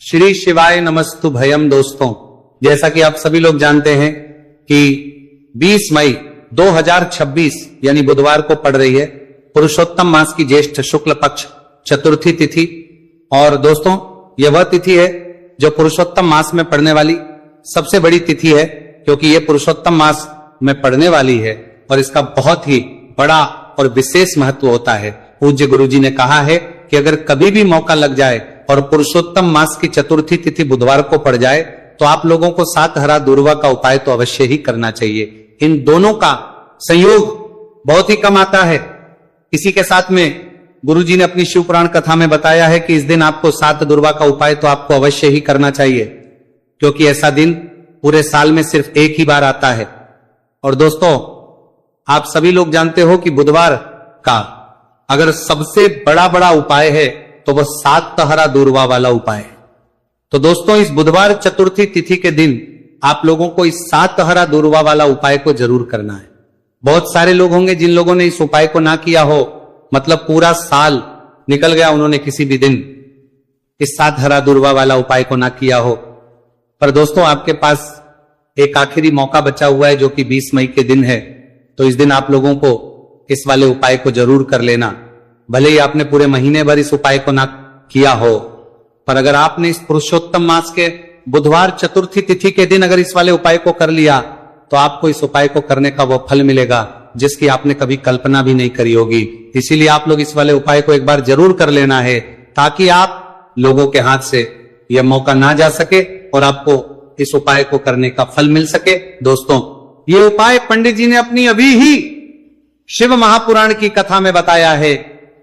श्री शिवाय नमस्तु भयम। दोस्तों, जैसा कि आप सभी लोग जानते हैं कि 20 मई 2026 यानी बुधवार को पड़ रही है पुरुषोत्तम मास की ज्येष्ठ शुक्ल पक्ष चतुर्थी तिथि। और दोस्तों, यह वह तिथि है जो पुरुषोत्तम मास में पड़ने वाली सबसे बड़ी तिथि है, क्योंकि यह पुरुषोत्तम मास में पड़ने वाली है और इसका बहुत ही बड़ा और विशेष महत्व होता है। पूज्य गुरुजी ने कहा है कि अगर कभी भी मौका लग जाए और पुरुषोत्तम मास की चतुर्थी तिथि बुधवार को पड़ जाए तो आप लोगों को 7 हरा दूर्वा का उपाय तो अवश्य ही करना चाहिए। इन दोनों का संयोग बहुत ही कम आता है। इसी के साथ में गुरुजी ने अपनी शिव पुराण कथा में बताया है कि इस दिन आपको 7 दूर्वा का उपाय तो आपको अवश्य ही करना चाहिए, क्योंकि ऐसा दिन पूरे साल में सिर्फ एक ही बार आता है। और दोस्तों, आप सभी लोग जानते हो कि बुधवार का अगर सबसे बड़ा उपाय है तो वह 7 हरा दूर्वा वाला उपाय है। तो दोस्तों, इस बुधवार चतुर्थी तिथि के दिन आप लोगों को इस 7 हरा दूर्वा वाला उपाय को जरूर करना है। बहुत सारे लोग होंगे जिन लोगों ने इस उपाय को ना किया हो, मतलब पूरा साल निकल गया उन्होंने किसी भी दिन इस 7 हरा दूर्वा वाला उपाय को ना किया हो। पर दोस्तों, आपके पास एक आखिरी मौका बचा हुआ है जो कि 20 मई के दिन है। तो इस दिन आप लोगों को इस वाले उपाय को जरूर कर लेना। भले ही आपने पूरे महीने भर इस उपाय को ना किया हो, पर अगर आपने इस पुरुषोत्तम मास के बुधवार चतुर्थी तिथि के दिन अगर इस वाले उपाय को कर लिया तो आपको इस उपाय को करने का वो फल मिलेगा जिसकी आपने कभी कल्पना भी नहीं करी होगी। इसीलिए आप लोग इस वाले उपाय को एक बार जरूर कर लेना है, ताकि आप लोगों के हाथ से यह मौका ना जा सके और आपको इस उपाय को करने का फल मिल सके। दोस्तों, ये उपाय पंडित जी ने अपनी अभी ही शिव महापुराण की कथा में बताया है,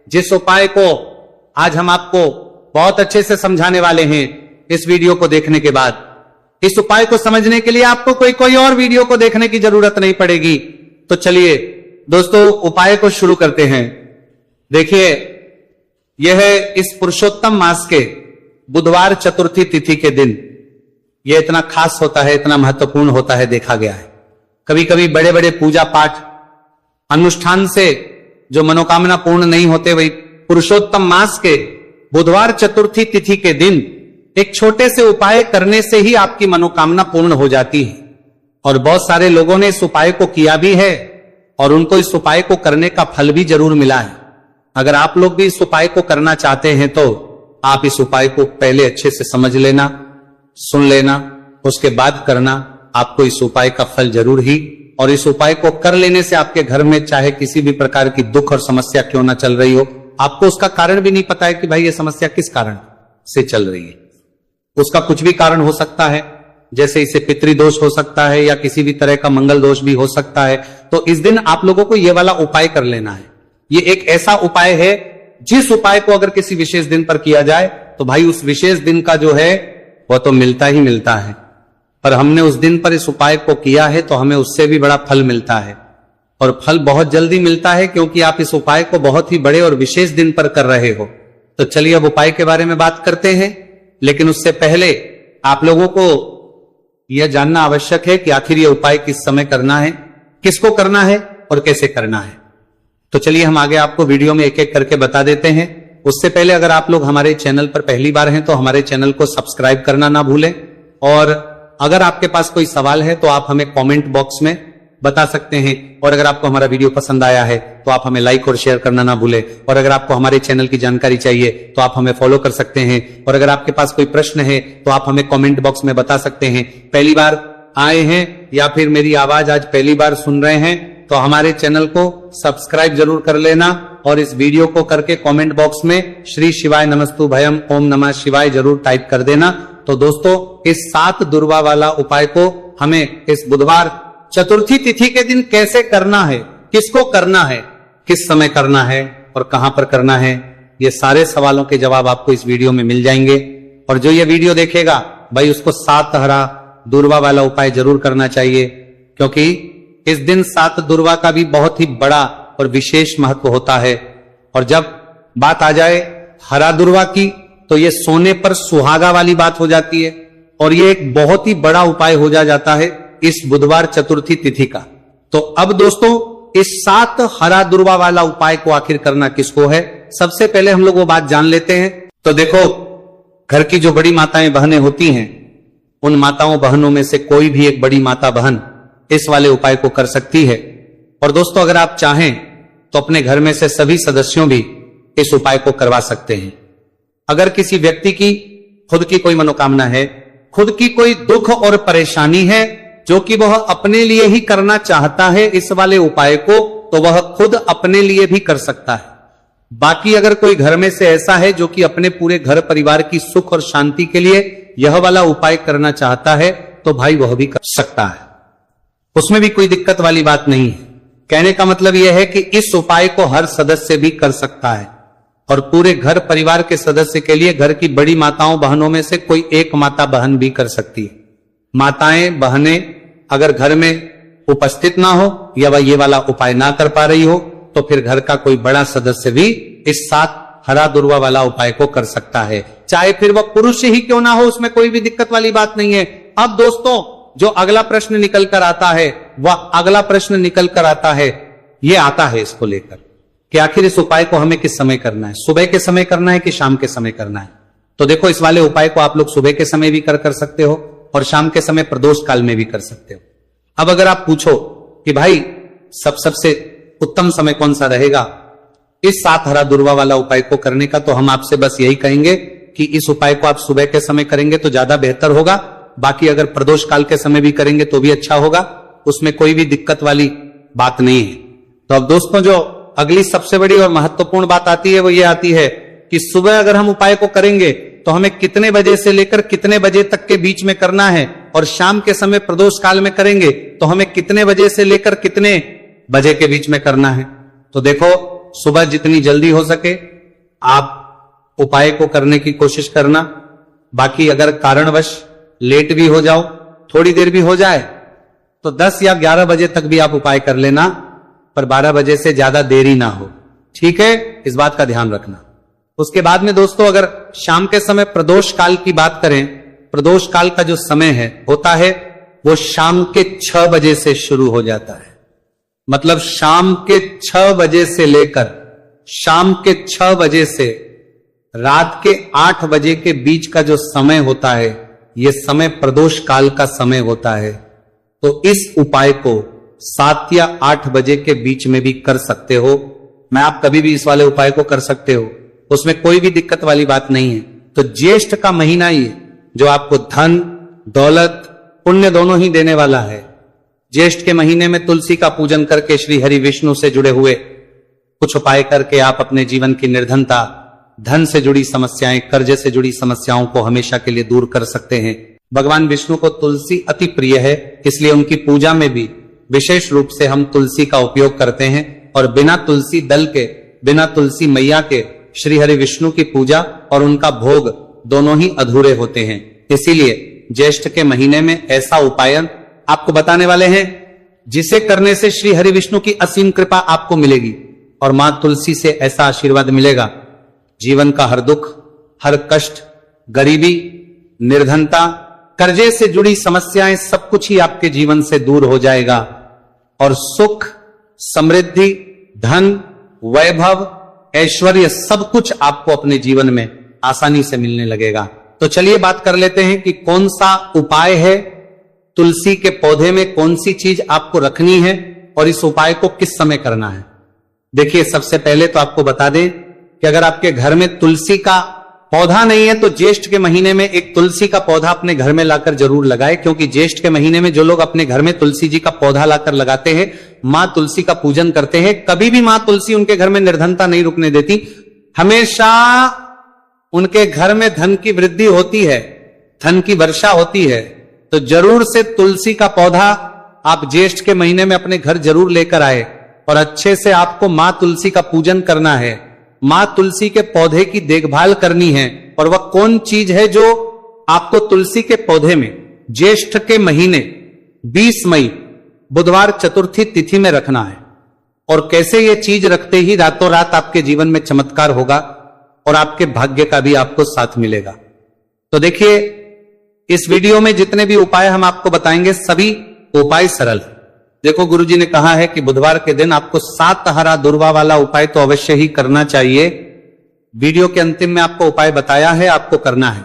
जिस उपाय को आज हम आपको बहुत अच्छे से समझाने वाले हैं। इस वीडियो को देखने के बाद इस उपाय को समझने के लिए आपको कोई और वीडियो को देखने की जरूरत नहीं पड़ेगी। तो चलिए दोस्तों, उपाय को शुरू करते हैं। देखिए, यह है इस पुरुषोत्तम मास के बुधवार चतुर्थी तिथि के दिन यह इतना खास होता है, इतना महत्वपूर्ण होता है, देखा गया है। कभी कभी बड़े बड़े पूजा पाठ अनुष्ठान से जो मनोकामना पूर्ण नहीं होते, वही पुरुषोत्तम मास के बुधवार चतुर्थी तिथि के दिन एक छोटे से उपाय करने से ही आपकी मनोकामना पूर्ण हो जाती है। और बहुत सारे लोगों ने इस उपाय को किया भी है और उनको इस उपाय को करने का फल भी जरूर मिला है। अगर आप लोग भी इस उपाय को करना चाहते हैं तो आप इस उपाय को पहले अच्छे से समझ लेना, सुन लेना, उसके बाद करना। आपको इस उपाय का फल जरूर ही, और इस उपाय को कर लेने से आपके घर में चाहे किसी भी प्रकार की दुख और समस्या क्यों ना चल रही हो, आपको उसका कारण भी नहीं पता है कि भाई ये समस्या किस कारण से चल रही है। उसका कुछ भी कारण हो सकता है, जैसे इसे पितृदोष हो सकता है या किसी भी तरह का मंगल दोष भी हो सकता है। तो इस दिन आप लोगों को ये वाला उपाय कर लेना है। ये एक ऐसा उपाय है जिस उपाय को अगर किसी विशेष दिन पर किया जाए तो भाई उस विशेष दिन का जो है वह तो मिलता ही मिलता है। पर हमने उस दिन पर इस उपाय को किया है तो हमें उससे भी बड़ा फल मिलता है, और फल बहुत जल्दी मिलता है, क्योंकि आप इस उपाय को बहुत ही बड़े और विशेष दिन पर कर रहे हो। तो चलिए अब उपाय के बारे में बात करते हैं, लेकिन उससे पहले आप लोगों को यह जानना आवश्यक है कि आखिर यह उपाय किस समय करना है, किसको करना है और कैसे करना है। तो चलिए हम आगे आपको वीडियो में एक एक करके बता देते हैं। उससे पहले अगर आप लोग हमारे चैनल पर पहली बार हैं तो हमारे चैनल को सब्सक्राइब करना ना भूलें, और अगर आपके पास कोई सवाल है तो आप हमें कमेंट बॉक्स में बता सकते हैं। और अगर आपको हमारा वीडियो पसंद आया है तो आप हमें लाइक और शेयर करना ना भूलें। और अगर आपको हमारे चैनल की जानकारी चाहिए तो आप हमें फॉलो कर सकते हैं। और अगर आपके पास कोई प्रश्न है तो आप हमें कमेंट बॉक्स में बता सकते हैं। पहली बार आए हैं या फिर मेरी आवाज आज पहली बार सुन रहे हैं तो हमारे चैनल को सब्सक्राइब जरूर कर लेना, और इस वीडियो को करके कमेंट बॉक्स में श्री शिवाय नमस्तु भयम ओम नमः शिवाय जरूर टाइप कर देना। तो दोस्तों, इस 7 दूर्वा वाला उपाय को हमें इस बुधवार चतुर्थी तिथि के दिन कैसे करना है, किसको करना है, किस समय करना है और कहां पर करना है, ये सारे सवालों के जवाब आपको इस वीडियो में मिल जाएंगे। और जो ये वीडियो देखेगा भाई उसको 7 हरा दूर्वा वाला उपाय जरूर करना चाहिए, क्योंकि इस दिन 7 दूर्वा का भी बहुत ही बड़ा और विशेष महत्व होता है। और जब बात आ जाए हरा दूर्वा की तो ये सोने पर सुहागा वाली बात हो जाती है, और ये एक बहुत ही बड़ा उपाय हो जाता है इस बुधवार चतुर्थी तिथि का। तो अब दोस्तों, इस 7 हरा दूर्वा वाला उपाय को आखिर करना किसको है, सबसे पहले हम लोग वो बात जान लेते हैं। तो देखो, घर की जो बड़ी माताएं बहनें होती हैं, उन माताओं बहनों में से कोई भी एक बड़ी माता बहन इस वाले उपाय को कर सकती है। और दोस्तों, अगर आप चाहें तो अपने घर में से सभी सदस्यों भी इस उपाय को करवा सकते हैं। अगर किसी व्यक्ति की खुद की कोई मनोकामना है, खुद की कोई दुख और परेशानी है जो कि वह अपने लिए ही करना चाहता है इस वाले उपाय को, तो वह खुद अपने लिए भी कर सकता है। बाकी अगर कोई घर में से ऐसा है जो कि अपने पूरे घर परिवार की सुख और शांति के लिए यह वाला उपाय करना चाहता है, तो भाई वह भी कर सकता है, उसमें भी कोई दिक्कत वाली बात नहीं है। कहने का मतलब यह है कि इस उपाय को हर सदस्य भी कर सकता है और पूरे घर परिवार के सदस्य के लिए घर की बड़ी माताओं बहनों में से कोई एक माता बहन भी कर सकती है। माताएं बहनें अगर घर में उपस्थित ना हो या वह ये वाला उपाय ना कर पा रही हो, तो फिर घर का कोई बड़ा सदस्य भी इस 7 हरा दुर्वा वाला उपाय को कर सकता है, चाहे फिर वह पुरुष ही क्यों ना हो, उसमें कोई भी दिक्कत वाली बात नहीं है। अब दोस्तों, जो अगला प्रश्न निकल कर आता है, वह अगला प्रश्न निकल कर आता है, यह आता है इसको लेकर कि आखिर इस उपाय को हमें किस समय करना है, सुबह के समय करना है कि शाम के समय करना है। तो देखो, इस वाले उपाय को आप लोग सुबह के समय भी कर सकते हो और शाम के समय प्रदोष काल में भी कर सकते हो। अब अगर आप पूछो कि भाई सबसे उत्तम समय कौन सा रहेगा इस 7 हरा दुर्वा वाला उपाय को करने का, तो हम आपसे बस यही कहेंगे कि इस उपाय को आप सुबह के समय करेंगे तो ज्यादा बेहतर होगा। बाकी अगर प्रदोष काल के समय भी करेंगे तो भी अच्छा होगा, उसमें कोई भी दिक्कत वाली बात नहीं है। तो अब दोस्तों, जो अगली सबसे बड़ी और महत्वपूर्ण बात आती है वो ये आती है कि सुबह अगर हम उपाय को करेंगे तो हमें कितने बजे से लेकर कितने बजे तक के बीच में करना है, और शाम के समय प्रदोष काल में करेंगे तो हमें कितने बजे से लेकर कितने बजे के बीच में करना है। तो देखो, सुबह जितनी जल्दी हो सके आप उपाय को करने की कोशिश करना। बाकी अगर कारणवश लेट भी हो जाओ, थोड़ी देर भी हो जाए, तो 10 या 11 बजे तक भी आप उपाय कर लेना, पर 12 बजे से ज्यादा देरी ना हो, ठीक है? इस बात का ध्यान रखना। उसके बाद में दोस्तों, अगर शाम के समय प्रदोष काल की बात करें, प्रदोष काल का जो समय है होता है वो शाम के 6 बजे से शुरू हो जाता है। मतलब शाम के 6 बजे से लेकर शाम के 6 बजे से रात के 8 बजे के बीच का जो समय होता है, यह समय प्रदोष काल का समय होता है। तो इस उपाय को 7 या 8 बजे के बीच में भी कर सकते हो। मैं आप कभी भी इस वाले उपाय को कर सकते हो, उसमें कोई भी दिक्कत वाली बात नहीं है। तो ज्येष्ठ का महीना ये जो आपको धन दौलत पुण्य दोनों ही देने वाला है। ज्येष्ठ के महीने में तुलसी का पूजन करके श्री हरि विष्णु से जुड़े हुए कुछ उपाय करके आप अपने जीवन की निर्धनता, धन से जुड़ी समस्याएं, कर्जे से जुड़ी समस्याओं को हमेशा के लिए दूर कर सकते हैं। भगवान विष्णु को तुलसी अति प्रिय है, इसलिए उनकी पूजा में भी विशेष रूप से हम तुलसी का उपयोग करते हैं। और बिना तुलसी दल के, बिना तुलसी मैया के श्री हरि विष्णु की पूजा और उनका भोग दोनों ही अधूरे होते हैं। इसीलिए ज्येष्ठ के महीने में ऐसा उपायन आपको बताने वाले हैं जिसे करने से श्री हरि विष्णु की असीम कृपा आपको मिलेगी और मां तुलसी से ऐसा आशीर्वाद मिलेगा, जीवन का हर दुख, हर कष्ट, गरीबी, निर्धनता, कर्जे से जुड़ी समस्याएं, सब कुछ ही आपके जीवन से दूर हो जाएगा और सुख, समृद्धि, धन, वैभव, ऐश्वर्य सब कुछ आपको अपने जीवन में आसानी से मिलने लगेगा। तो चलिए बात कर लेते हैं कि कौन सा उपाय है, तुलसी के पौधे में कौन सी चीज आपको रखनी है और इस उपाय को किस समय करना है। देखिए, सबसे पहले तो आपको बता दें कि अगर आपके घर में तुलसी का पौधा नहीं है तो ज्येष्ठ के महीने में एक तुलसी का पौधा अपने घर में लाकर जरूर लगाए, क्योंकि ज्येष्ठ के महीने में जो लोग अपने घर में तुलसी जी का पौधा लाकर लगाते हैं, मां तुलसी का पूजन करते हैं, कभी भी मां तुलसी उनके घर में निर्धनता नहीं रुकने देती। हमेशा उनके घर में धन की वृद्धि होती है, धन की वर्षा होती है। तो जरूर से तुलसी का पौधा आप ज्येष्ठ के महीने में अपने घर जरूर लेकर आए और अच्छे से आपको मां तुलसी का पूजन करना है, मां तुलसी के पौधे की देखभाल करनी है। और वह कौन चीज है जो आपको तुलसी के पौधे में ज्येष्ठ के महीने 20 मई बुधवार चतुर्थी तिथि में रखना है। और कैसे ये चीज रखते ही रातों रात आपके जीवन में चमत्कार होगा और आपके भाग्य का भी आपको साथ मिलेगा। तो देखिए, इस वीडियो में जितने भी उपाय हम आपको बताएंगे सभी उपाय सरल है। देखो, गुरुजी ने कहा है कि बुधवार के दिन आपको 7 हरा दुर्वा वाला उपाय तो अवश्य ही करना चाहिए। वीडियो के अंतिम में आपको उपाय बताया है, आपको करना है।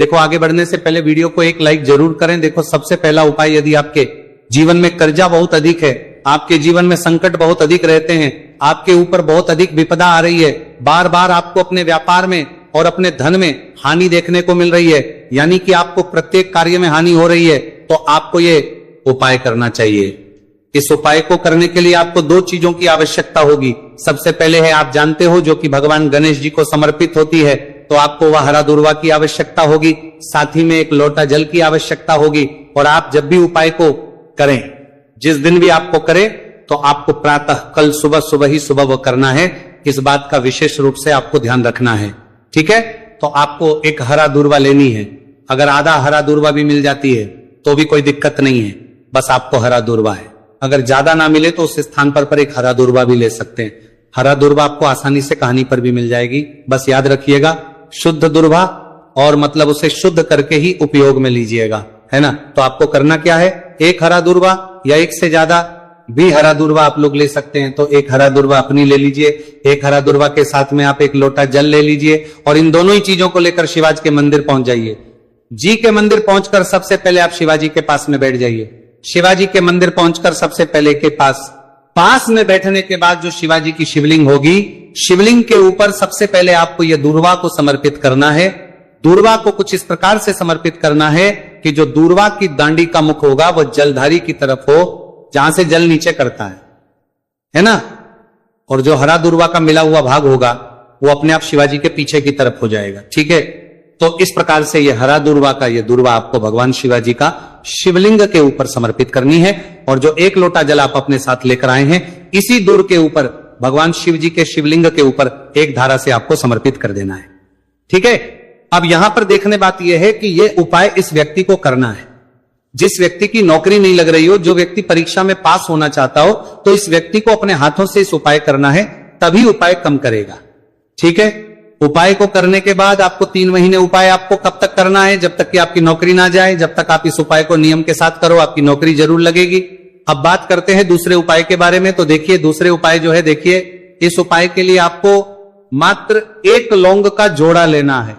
देखो आगे बढ़ने से पहले वीडियो को एक लाइक जरूर करें। देखो सबसे पहला उपाय, यदि आपके जीवन में कर्जा बहुत अधिक है, आपके जीवन में संकट बहुत अधिक रहते हैं, आपके ऊपर बहुत अधिक विपदा आ रही है, बार बार आपको अपने व्यापार में और अपने धन में हानि देखने को मिल रही है, यानी कि आपको प्रत्येक कार्य में हानि हो रही है, तो आपको ये उपाय करना चाहिए। इस उपाय को करने के लिए आपको दो चीजों की आवश्यकता होगी। सबसे पहले है, आप जानते हो, जो कि भगवान गणेश जी को समर्पित होती है, तो आपको वह हरा दूर्वा की आवश्यकता होगी, साथ ही में एक लोटा जल की आवश्यकता होगी। और आप जब भी उपाय को करें, जिस दिन भी आपको करें, तो आपको प्रातः कल सुबह ही सुबह वो करना है। इस बात का विशेष रूप से आपको ध्यान रखना है, ठीक है। तो आपको एक हरा दूर्वा लेनी है। अगर आधा हरा दूर्वा भी मिल जाती है तो भी कोई दिक्कत नहीं है, बस आपको हरा दूर्वा है। अगर ज्यादा ना मिले तो उस स्थान पर एक हरा दूर्वा भी ले सकते हैं। हरा दूर्वा आपको आसानी से कहानी पर भी मिल जाएगी। बस याद रखिएगा, शुद्ध दूर्वा, और मतलब उसे शुद्ध करके ही उपयोग में लीजिएगा, है ना। तो आपको करना क्या है, एक हरा दूर्वा या एक से ज्यादा भी हरा दूर्वा आप लोग ले सकते हैं। तो एक हरा दूर्वा अपनी ले लीजिए, एक हरा दूर्वा के साथ में आप एक लोटा जल ले लीजिए, और इन दोनों ही चीजों को लेकर शिवाजी के मंदिर पहुंच जाइए। जी के मंदिर पहुंचकर सबसे पहले आप शिवाजी के पास में बैठ जाइए। शिवाजी के मंदिर पहुंचकर सबसे पहले के पास में बैठने के बाद जो शिवाजी की शिवलिंग होगी, शिवलिंग के ऊपर सबसे पहले आपको यह दूर्वा को समर्पित करना है। दूर्वा को कुछ इस प्रकार से समर्पित करना है कि जो दूर्वा की दांडी का मुख होगा वह जलधारी की तरफ हो, जहां से जल नीचे करता है ना। और जो हरा दूर्वा का मिला हुआ भाग होगा वो अपने आप शिवाजी के पीछे की तरफ हो जाएगा, ठीक है। तो इस प्रकार से ये हरा दूर्वा का ये दूर्वा आपको भगवान शिवाजी का शिवलिंग के ऊपर समर्पित करनी है। और जो एक लोटा जल आप अपने साथ लेकर आए हैं, इसी दूर के ऊपर भगवान शिव जी के शिवलिंग के ऊपर एक धारा से आपको समर्पित कर देना है, ठीक है। अब यहां पर देखने बात यह है कि यह उपाय इस व्यक्ति को करना है जिस व्यक्ति की नौकरी नहीं लग रही हो, जो व्यक्ति परीक्षा में पास होना चाहता हो, तो इस व्यक्ति को अपने हाथों से इस उपाय करना है, तभी उपाय कम करेगा, ठीक है। उपाय को करने के बाद आपको 3 महीने उपाय आपको कब तक करना है, जब तक कि आपकी नौकरी ना जाए। जब तक आप इस उपाय को नियम के साथ करो, आपकी नौकरी जरूर लगेगी। अब बात करते हैं दूसरे उपाय के बारे में। तो देखिए दूसरे उपाय जो है, देखिए इस उपाय के लिए आपको मात्र 1 लौंग का जोड़ा लेना है,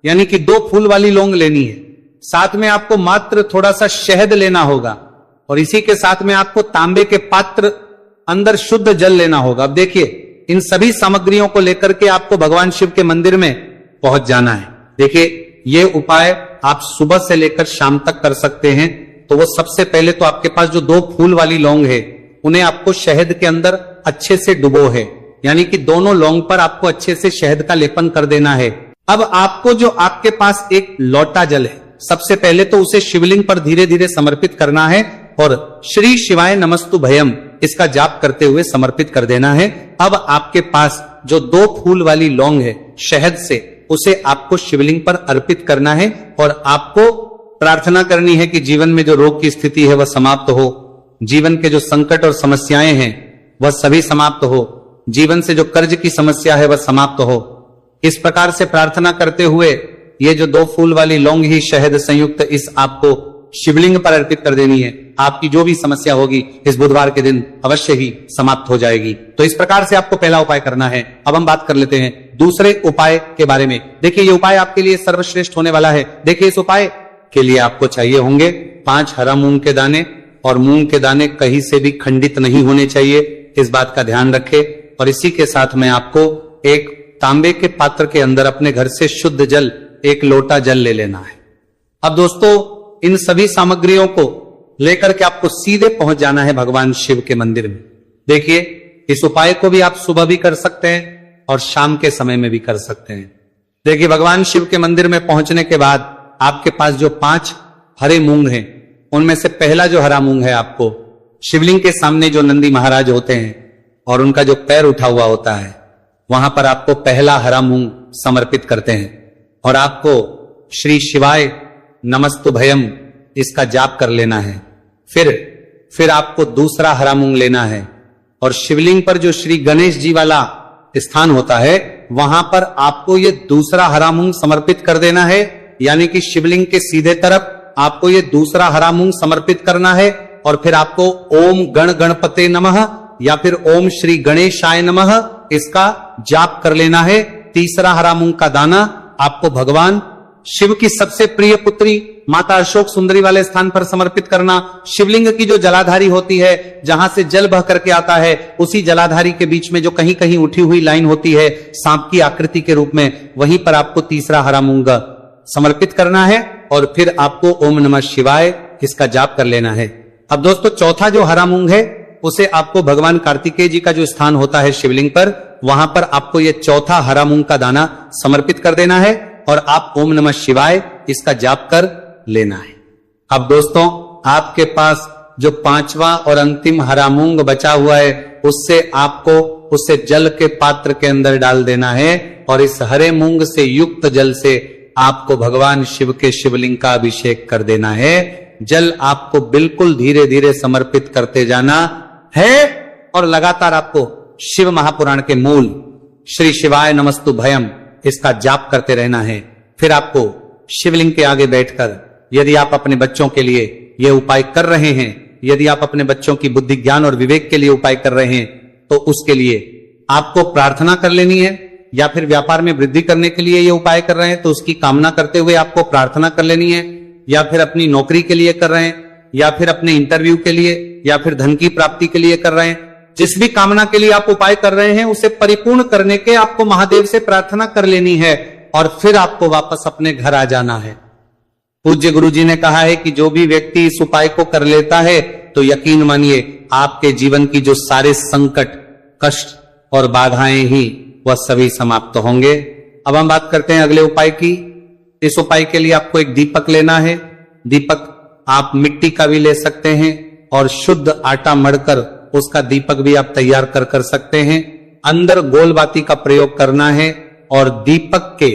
यानी कि 2 फूल वाली लौंग लेनी है। साथ में आपको मात्र थोड़ा सा शहद लेना होगा, और इसी के साथ में आपको तांबे के पात्र अंदर शुद्ध जल लेना होगा। अब देखिए इन सभी सामग्रियों को लेकर के आपको भगवान शिव के मंदिर में पहुंच जाना है। देखिए ये उपाय आप सुबह से लेकर शाम तक कर सकते हैं। तो वो सबसे पहले तो आपके पास जो 2 फूल वाली लौंग है, उन्हें आपको शहद के अंदर अच्छे से डुबो है, यानी कि दोनों लौंग पर आपको अच्छे से शहद का लेपन कर देना है। अब आपको जो आपके पास एक लोटा जल है, सबसे पहले तो उसे शिवलिंग पर धीरे धीरे समर्पित करना है, और श्री शिवाय नमस्तु भयम इसका जाप करते हुए समर्पित कर देना है। अब आपके पास जो 2 फूल वाली लौंग है शहद से, उसे आपको शिवलिंग पर अर्पित करना है, और आपको प्रार्थना करनी है कि जीवन में जो रोग की स्थिति है वह समाप्त हो, जीवन के जो संकट और समस्याएं हैं वह सभी समाप्त हो, जीवन से जो कर्ज की समस्या है वह समाप्त हो। इस प्रकार से प्रार्थना करते हुए ये जो 2 फूल वाली लौंग ही शहद संयुक्त इस आपको शिवलिंग पर अर्पित कर देनी है। आपकी जो भी समस्या होगी इस बुधवार के दिन अवश्य ही समाप्त हो जाएगी। तो इस प्रकार से आपको पहला उपाय करना है। अब हम बात कर लेते हैं दूसरे उपाय के बारे में। देखिए ये उपाय आपके लिए सर्वश्रेष्ठ होने वाला है। देखिए इस उपाय के लिए आपको चाहिए होंगे 5 हरा मूंग के दाने, और मूंग के दाने कहीं से भी खंडित नहीं होने चाहिए, इस बात का ध्यान रखें। और इसी के साथ में आपको एक तांबे के पात्र के अंदर अपने घर से शुद्ध जल, 1 लोटा जल ले लेना है। अब दोस्तों इन सभी सामग्रियों को लेकर के आपको सीधे पहुंच जाना है भगवान शिव के मंदिर में। देखिए इस उपाय को भी आप सुबह भी कर सकते हैं और शाम के समय में भी कर सकते हैं। देखिए भगवान शिव के मंदिर में पहुंचने के बाद आपके पास जो 5 हरे मूंग हैं, उनमें से पहला जो हरा मूंग है, आपको शिवलिंग के सामने जो नंदी महाराज होते हैं और उनका जो पैर उठा हुआ होता है, वहां पर आपको पहला हरा मूंग समर्पित करते हैं, और आपको श्री शिवाय नमस्तु भयम इसका जाप कर लेना है। फिर आपको दूसरा हरा मूंग लेना है, और शिवलिंग पर जो श्री गणेश जी वाला स्थान होता है वहां पर आपको ये दूसरा हरा मूंग समर्पित कर देना है, यानी कि शिवलिंग के सीधे तरफ आपको ये दूसरा हरा मूंग समर्पित करना है। और फिर आपको ओम गण गणपते नमः या फिर ओम श्री गणेशाय नमः इसका जाप कर लेना है। तीसरा हरा मूंग का दाना आपको भगवान शिव की सबसे प्रिय पुत्री माता अशोक सुंदरी वाले स्थान पर समर्पित करना, शिवलिंग की जो जलाधारी होती है, जहां से जल बह करके आता है, उसी जलाधारी के बीच में जो कहीं कहीं उठी हुई लाइन होती है सांप की आकृति के रूप में, वहीं पर आपको तीसरा हरा मूंग समर्पित करना है और फिर आपको ओम नमः शिवाय इसका जाप कर लेना है। अब दोस्तों चौथा जो हरा मूंग है उसे आपको भगवान कार्तिकेय जी का जो स्थान होता है शिवलिंग पर, वहां पर आपको ये चौथा हरा मूंग का दाना समर्पित कर देना है और आप ओम नमः शिवाय इसका जाप कर लेना है। अब दोस्तों आपके पास जो पांचवा और अंतिम हरा मूंग बचा हुआ है उससे आपको उसे जल के पात्र के अंदर डाल देना है और इस हरे मूंग से युक्त जल से आपको भगवान शिव के शिवलिंग का अभिषेक कर देना है। जल आपको बिल्कुल धीरे धीरे समर्पित करते जाना है और लगातार आपको शिव महापुराण के मूल श्री शिवाय नमस्तु भयम इसका जाप करते रहना है। फिर आपको शिवलिंग के आगे बैठकर यदि आप अपने बच्चों के लिए यह उपाय कर रहे हैं, यदि आप अपने बच्चों की बुद्धि ज्ञान और विवेक के लिए उपाय कर रहे हैं, तो उसके लिए आपको प्रार्थना कर लेनी है, या फिर व्यापार में वृद्धि करने के लिए ये उपाय कर रहे हैं तो उसकी कामना करते हुए आपको प्रार्थना कर लेनी है, या फिर अपनी नौकरी के लिए कर रहे हैं, या फिर अपने इंटरव्यू के लिए, या फिर धन की प्राप्ति के लिए कर रहे हैं। जिस भी कामना के लिए आप उपाय कर रहे हैं उसे परिपूर्ण करने के आपको महादेव से प्रार्थना कर लेनी है और फिर आपको वापस अपने घर आ जाना है। पूज्य गुरु जी ने कहा है कि जो भी व्यक्ति इस उपाय को कर लेता है तो यकीन मानिए आपके जीवन की जो सारे संकट, कष्ट और बाधाएं ही वह सभी समाप्त होंगे। अब हम बात करते हैं अगले उपाय की। इस उपाय के लिए आपको एक दीपक लेना है। दीपक आप मिट्टी का भी ले सकते हैं और शुद्ध आटा मढ़कर उसका दीपक भी आप तैयार कर सकते हैं। अंदर गोल बाती का प्रयोग करना है और दीपक के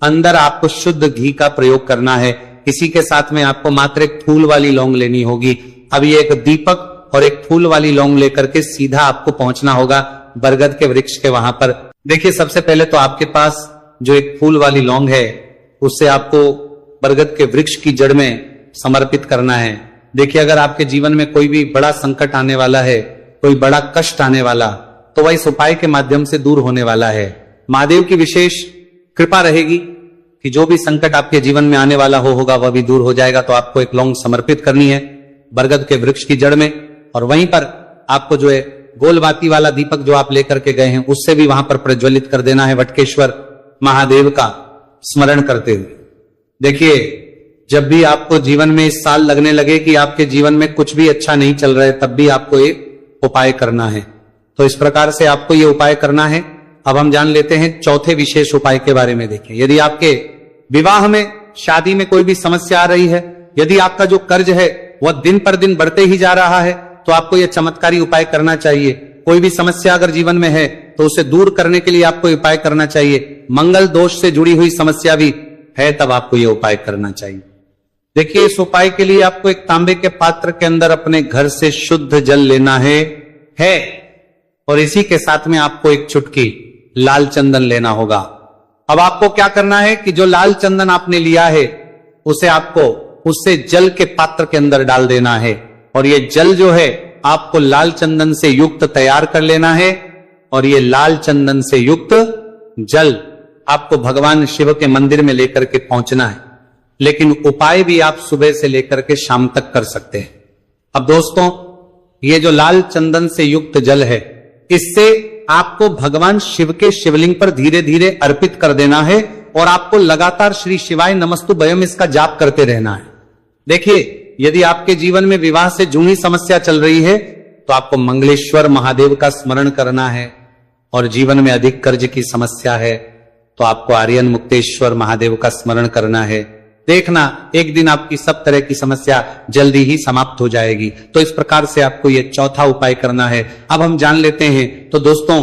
अंदर आपको शुद्ध घी का प्रयोग करना है। इसी के साथ में आपको मात्र एक फूल वाली लौंग लेनी होगी। अब ये एक दीपक और एक फूल वाली लौंग लेकर के सीधा आपको पहुंचना होगा बरगद के वृक्ष के वहां पर। देखिए सबसे पहले तो आपके पास जो एक फूल वाली लौंग है उससे आपको बरगद के वृक्ष की जड़ में समर्पित करना है। देखिए अगर आपके जीवन में कोई भी बड़ा संकट आने वाला है, कोई बड़ा कष्ट आने वाला, तो वह इस उपाय के माध्यम से दूर होने वाला है। महादेव की विशेष कृपा रहेगी कि जो भी संकट आपके जीवन में आने वाला होगा वह भी दूर हो जाएगा। तो आपको एक लौंग समर्पित करनी है बरगद के वृक्ष की जड़ में और वहीं पर आपको जो है गोलबाती वाला दीपक जो आप लेकर के गए हैं उससे भी वहां पर प्रज्वलित कर देना है वटकेश्वर महादेव का स्मरण करते हुए। देखिए जब भी आपको जीवन में इस साल लगने लगे कि आपके जीवन में कुछ भी अच्छा नहीं चल रहा है, तब भी आपको एक उपाय करना है। तो इस प्रकार से आपको ये उपाय करना है। अब हम जान लेते हैं चौथे विशेष उपाय के बारे में। देखिए यदि आपके विवाह में, शादी में कोई भी समस्या आ रही है, यदि आपका जो कर्ज है वह दिन पर दिन बढ़ते ही जा रहा है, तो आपको यह चमत्कारी उपाय करना चाहिए। कोई भी समस्या अगर जीवन में है तो उसे दूर करने के लिए आपको उपाय करना चाहिए। मंगल दोष से जुड़ी हुई समस्या भी है तब आपको यह उपाय करना चाहिए। देखिए इस उपाय के लिए आपको एक तांबे के पात्र के अंदर अपने घर से शुद्ध जल लेना है और इसी के साथ में आपको एक चुटकी लाल चंदन लेना होगा। अब आपको क्या करना है कि जो लाल चंदन आपने लिया है उसे आपको उससे जल के पात्र के अंदर डाल देना है और ये जल जो है आपको लाल चंदन से युक्त तैयार कर लेना है और ये लाल चंदन से युक्त जल आपको भगवान शिव के मंदिर में लेकर के पहुंचना है। लेकिन उपाय भी आप सुबह से लेकर के शाम तक कर सकते हैं। अब दोस्तों ये जो लाल चंदन से युक्त जल है इससे आपको भगवान शिव के शिवलिंग पर धीरे धीरे अर्पित कर देना है और आपको लगातार श्री शिवाय नमस्तु भयम इसका जाप करते रहना है। देखिए यदि आपके जीवन में विवाह से जुड़ी समस्या चल रही है तो आपको मंगलेश्वर महादेव का स्मरण करना है और जीवन में अधिक कर्ज की समस्या है तो आपको आर्यन मुक्तेश्वर महादेव का स्मरण करना है। देखना एक दिन आपकी सब तरह की समस्या जल्दी ही समाप्त हो जाएगी। तो इस प्रकार से आपको यह चौथा उपाय करना है। अब हम जान लेते हैं। तो दोस्तों